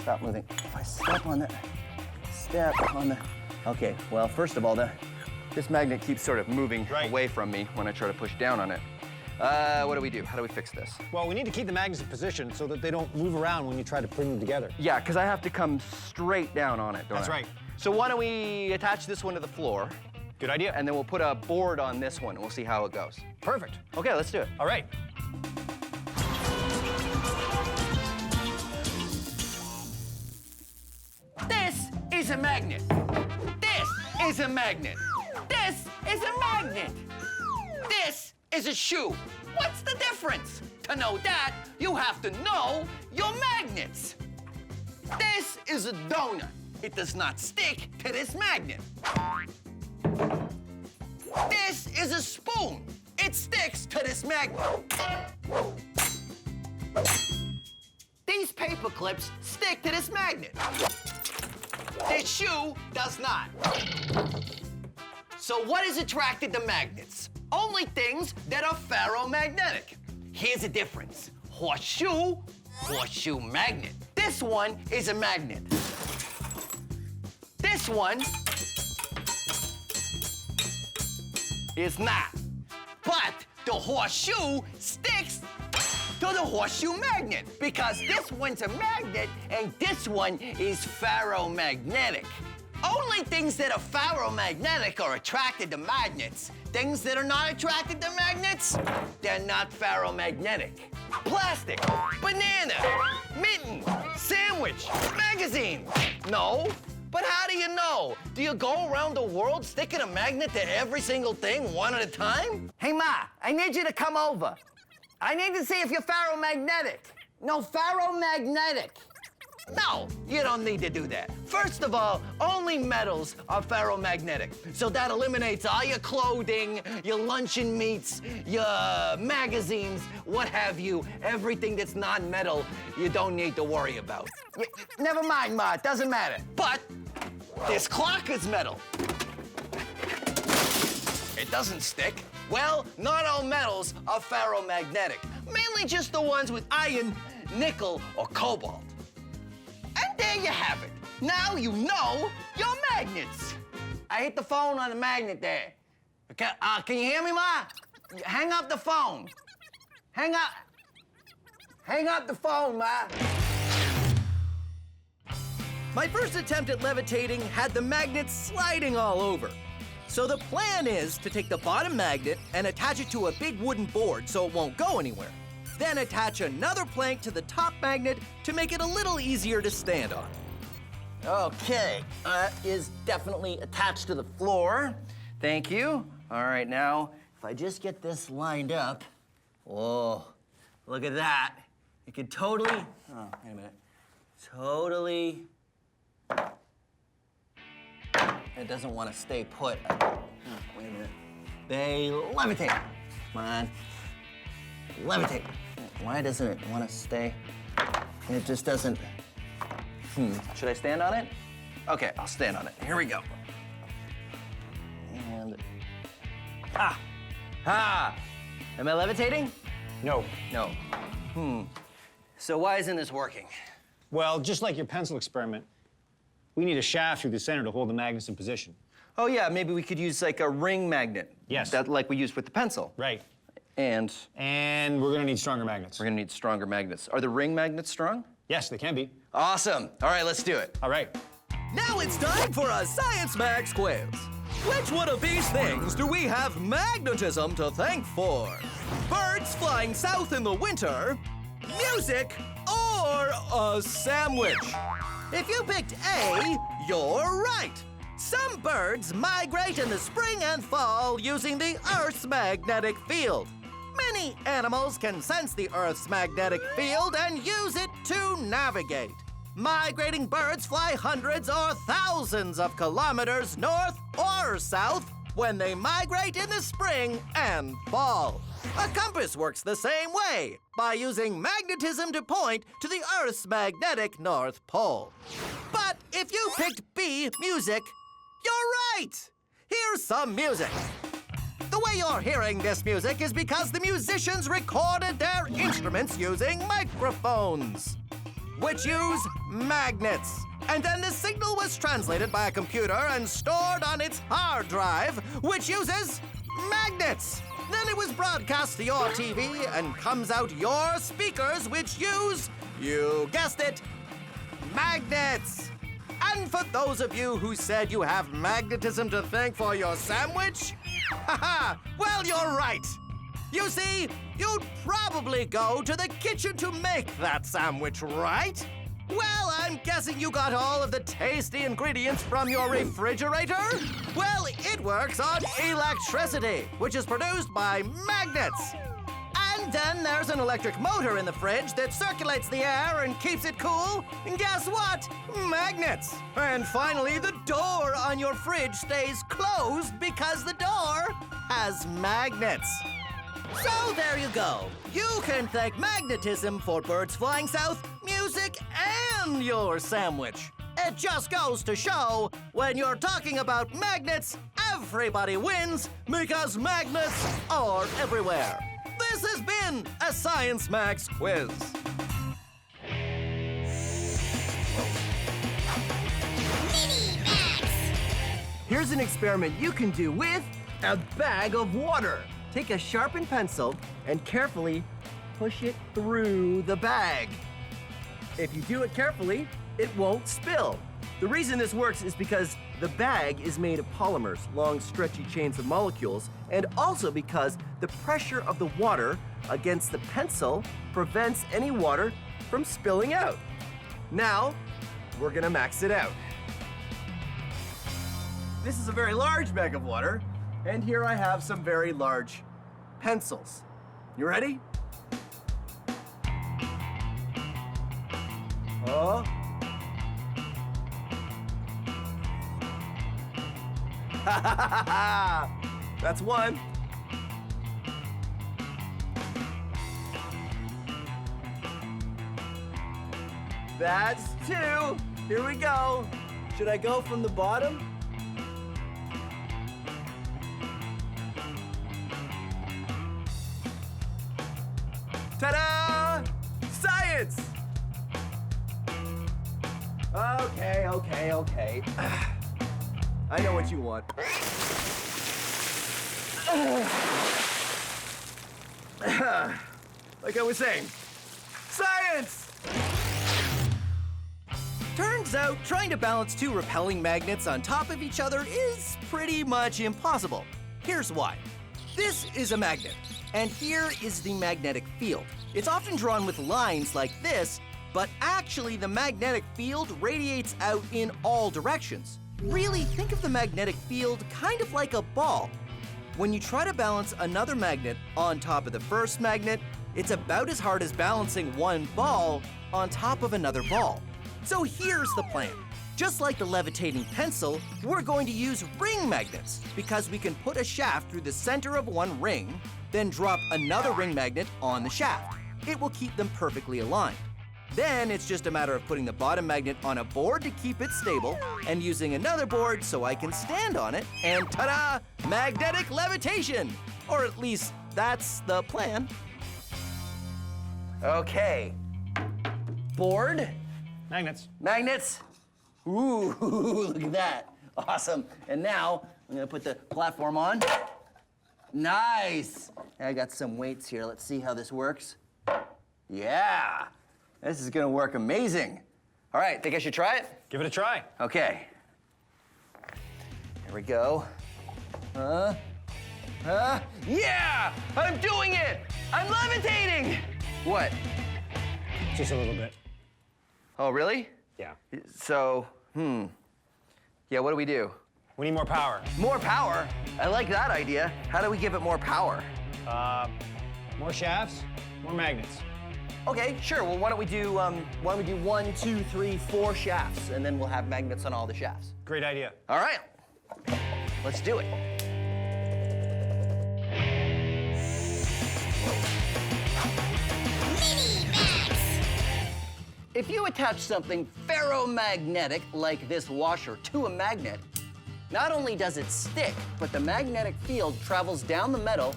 stop moving. If I step on that, step on the, okay, well, first of all, this magnet keeps sort of moving away from me when I try to push down on it. What do we do? How do we fix this? Well, we need to keep the magnets in position so that they don't move around when you try to bring them together. Yeah, because I have to come straight down on it, don't I? That's right. So why don't we attach this one to the floor? Good idea. And then we'll put a board on this one, and we'll see how it goes. Perfect. Okay, let's do it. All right. This is a magnet. This is a magnet. This is a magnet. This is a shoe. What's the difference? To know that, you have to know your magnets. This is a donut. It does not stick to this magnet. This is a spoon. It sticks to this magnet. These paper clips stick to this magnet. This shoe does not. So what is attracted to magnets? Only things that are ferromagnetic. Here's the difference. Horseshoe, horseshoe magnet. This one is a magnet. This one is not. But the horseshoe sticks to the horseshoe magnet because this one's a magnet and this one is ferromagnetic. Only things that are ferromagnetic are attracted to magnets. Things that are not attracted to magnets, they're not ferromagnetic. Plastic, banana, mitten, sandwich, magazine. No. But how do you know? Do you go around the world sticking a magnet to every single thing one at a time? Hey, Ma, I need you to come over. I need to see if you're ferromagnetic. No, ferromagnetic. No, you don't need to do that. First of all, only metals are ferromagnetic. So that eliminates all your clothing, your luncheon meats, your magazines, what have you. Everything that's non-metal, you don't need to worry about. Never mind, Ma, it doesn't matter. But this clock is metal. It doesn't stick. Well, not all metals are ferromagnetic. Mainly just the ones with iron, nickel, or cobalt. And there you have it. Now you know your magnets. I hit the phone on the magnet there. Can you hear me, Ma? Hang up the phone. Hang up the phone, Ma. My first attempt at levitating had the magnets sliding all over. So the plan is to take the bottom magnet and attach it to a big wooden board so it won't go anywhere. Then attach another plank to the top magnet to make it a little easier to stand on. Okay, is definitely attached to the floor. Thank you. All right, now, if I just get this lined up, whoa, look at that. It could totally, oh, wait a minute, totally, it doesn't want to stay put. Oh, wait a minute. They levitate. Come on, levitate. Why doesn't it want to stay? It just doesn't. Should I stand on it? Okay, I'll stand on it. Here we go. And, am I levitating? No. No. So why isn't this working? Well, just like your pencil experiment, we need a shaft through the center to hold the magnets in position. Oh yeah, maybe we could use like a ring magnet. Yes. That like we used with the pencil. Right. And we're gonna need stronger magnets. we're gonna need stronger magnets. Are the ring magnets strong? Yes, they can be. Awesome. All right, let's do it. All right. Now it's time for a Science Max quiz. Which one of these things do we have magnetism to thank for? Birds flying south in the winter, music, or a sandwich? If you picked A, you're right. Some birds migrate in the spring and fall using the Earth's magnetic field. Many animals can sense the Earth's magnetic field and use it to navigate. Migrating birds fly hundreds or thousands of kilometers north or south when they migrate in the spring and fall. A compass works the same way, by using magnetism to point to the Earth's magnetic North Pole. But if you picked B, music, you're right! Here's some music. The way you're hearing this music is because the musicians recorded their instruments using microphones, which use magnets. And then the signal was translated by a computer and stored on its hard drive, which uses magnets. Then it was broadcast to your TV and comes out your speakers, which use, you guessed it, magnets. And for those of you who said you have magnetism to thank for your sandwich, haha, well, you're right. You see, you'd probably go to the kitchen to make that sandwich, right? Well, I'm guessing you got all of the tasty ingredients from your refrigerator? Well, it works on electricity, which is produced by magnets. And then there's an electric motor in the fridge that circulates the air and keeps it cool. And guess what? Magnets. And finally, the door on your fridge stays closed because the door has magnets. So there you go. You can thank magnetism for birds flying south, music, and your sandwich. It just goes to show, when you're talking about magnets, everybody wins because magnets are everywhere. This has been a Science Max quiz. Here's an experiment you can do with a bag of water. Take a sharpened pencil and carefully push it through the bag. If you do it carefully, it won't spill. The reason this works is because the bag is made of polymers, long stretchy chains of molecules, and also because the pressure of the water against the pencil prevents any water from spilling out. Now, we're gonna max it out. This is a very large bag of water, and here I have some very large pencils. You ready? Oh. That's one. That's two. Here we go. Should I go from the bottom? Ta-da! Science! Okay. I know what you want. Like I was saying, science! Turns out trying to balance two repelling magnets on top of each other is pretty much impossible. Here's why. This is a magnet, and here is the magnetic field. It's often drawn with lines like this, but actually the magnetic field radiates out in all directions. Really, think of the magnetic field kind of like a ball. When you try to balance another magnet on top of the first magnet, it's about as hard as balancing one ball on top of another ball. So here's the plan. Just like the levitating pencil, we're going to use ring magnets because we can put a shaft through the center of one ring, then drop another ring magnet on the shaft. It will keep them perfectly aligned. Then it's just a matter of putting the bottom magnet on a board to keep it stable and using another board so I can stand on it and ta-da, magnetic levitation! Or at least that's the plan. Okay. Board. Magnets. Ooh, look at that. Awesome. And now I'm gonna put the platform on. Nice. I got some weights here. Let's see how this works. Yeah. This is gonna work amazing. All right, think I should try it? Give it a try. Okay. Here we go. Yeah! I'm doing it! I'm levitating! What? Just a little bit. Oh, really? Yeah. So, yeah, what do we do? We need more power. More power? I like that idea. How do we give it more power? More shafts, more magnets. Okay, sure. Well, why don't we do 1, 2, 3, 4 shafts, and then we'll have magnets on all the shafts. Great idea. All right. Let's do it. If you attach something ferromagnetic like this washer to a magnet, not only does it stick, but the magnetic field travels down the metal,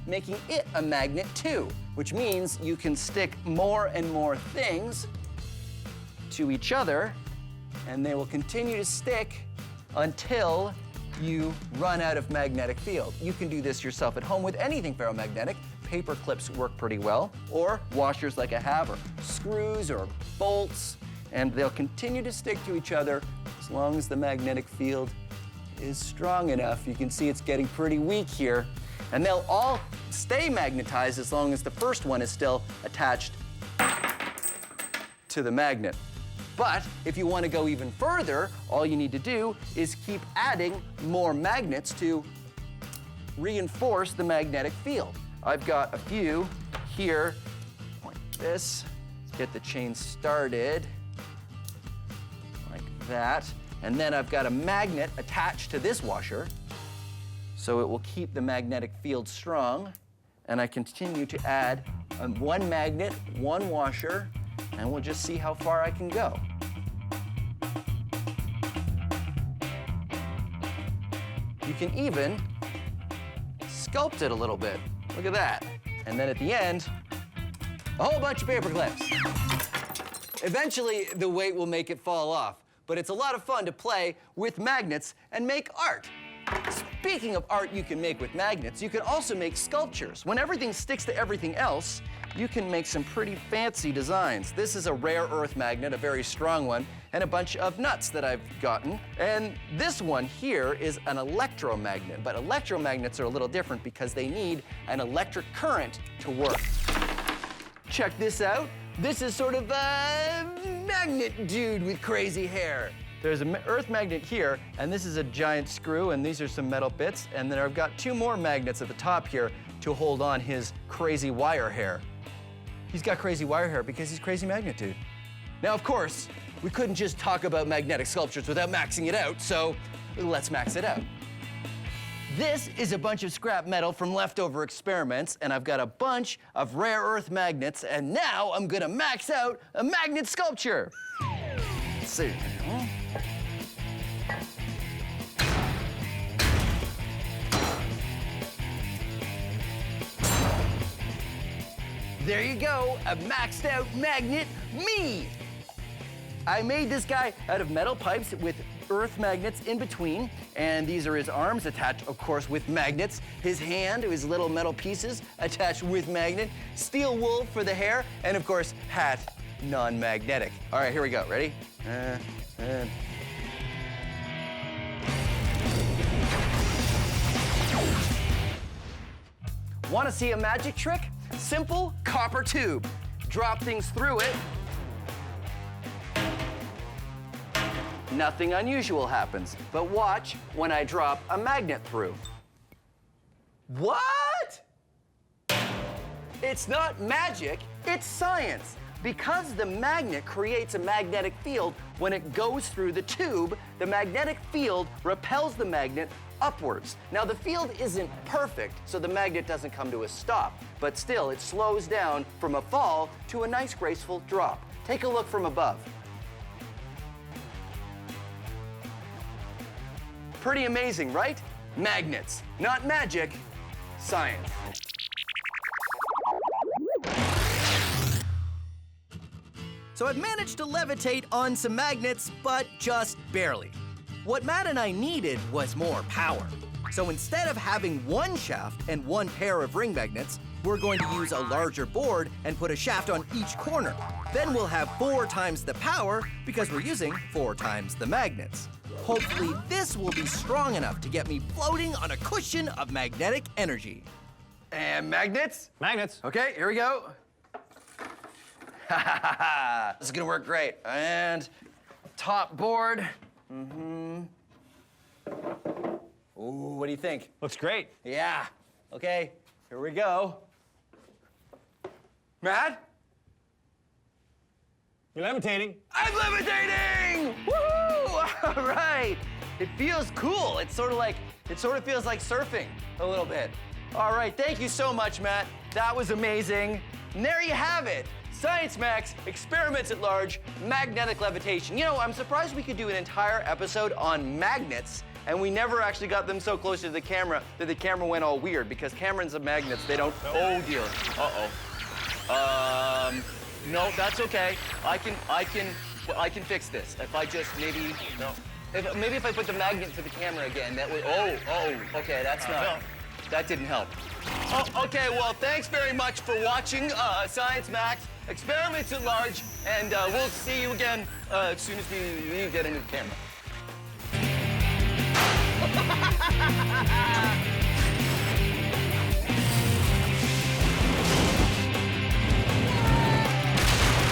making it a magnet too, which means you can stick more and more things to each other, and they will continue to stick until you run out of magnetic field. You can do this yourself at home with anything ferromagnetic. Paper clips work pretty well, or washers like I have, or screws or bolts, and they'll continue to stick to each other as long as the magnetic field is strong enough. You can see it's getting pretty weak here, and they'll all stay magnetized as long as the first one is still attached to the magnet. But if you want to go even further, all you need to do is keep adding more magnets to reinforce the magnetic field. I've got a few here, like this. Get the chain started, like that. And then I've got a magnet attached to this washer, so it will keep the magnetic field strong. And I continue to add one magnet, one washer, and we'll just see how far I can go. You can even sculpt it a little bit. Look at that. And then at the end, a whole bunch of paper clips. Eventually, the weight will make it fall off, but it's a lot of fun to play with magnets and make art. Speaking of art you can make with magnets, you can also make sculptures. When everything sticks to everything else, you can make some pretty fancy designs. This is a rare earth magnet, a very strong one, and a bunch of nuts that I've gotten. And this one here is an electromagnet, but electromagnets are a little different because they need an electric current to work. Check this out. This is sort of a magnet dude with crazy hair. There's an earth magnet here, and this is a giant screw, and these are some metal bits, and then I've got 2 more magnets at the top here to hold on his crazy wire hair. He's got crazy wire hair because he's crazy magnet dude. Now, of course, we couldn't just talk about magnetic sculptures without maxing it out, so let's max it out. This is a bunch of scrap metal from leftover experiments, and I've got a bunch of rare earth magnets, and now I'm gonna max out a magnet sculpture. Let's see. There you go, a maxed out magnet me. I made this guy out of metal pipes with earth magnets in between, and these are his arms attached, of course, with magnets. His hand, his little metal pieces attached with magnet. Steel wool for the hair, and of course, hat, non-magnetic. All right, here we go. Ready? Want to see a magic trick? Simple copper tube. Drop things through it. Nothing unusual happens, but watch when I drop a magnet through. What? It's not magic, it's science. Because the magnet creates a magnetic field, when it goes through the tube, the magnetic field repels the magnet upwards. Now, the field isn't perfect, so the magnet doesn't come to a stop, but still, it slows down from a fall to a nice, graceful drop. Take a look from above. Pretty amazing, right? Magnets, not magic, science. So I've managed to levitate on some magnets, but just barely. What Matt and I needed was more power. So instead of having one shaft and one pair of ring magnets, we're going to use a larger board and put a shaft on each corner. Then we'll have 4 times the power because we're using 4 times the magnets. Hopefully this will be strong enough to get me floating on a cushion of magnetic energy. And magnets? Magnets. Okay, here we go. This is gonna work great. And top board. Ooh, what do you think? Looks great. Yeah. Okay, here we go. Matt? You're levitating. I'm levitating! Woohoo! All right. It feels cool. It sort of feels like surfing a little bit. All right, thank you so much, Matt. That was amazing. And there you have it. Science Max experiments at large, magnetic levitation. You know, I'm surprised we could do an entire episode on magnets, and we never actually got them so close to the camera that the camera went all weird, because cameras and magnets, they don't, oh dear, no, that's okay. I can fix this. If I just maybe, maybe if I put the magnet to the camera again, that would, okay, that's not, that didn't help. Oh, okay, well, thanks very much for watching Science Max Experiments at Large, and we'll see you again as soon as we get into the camera.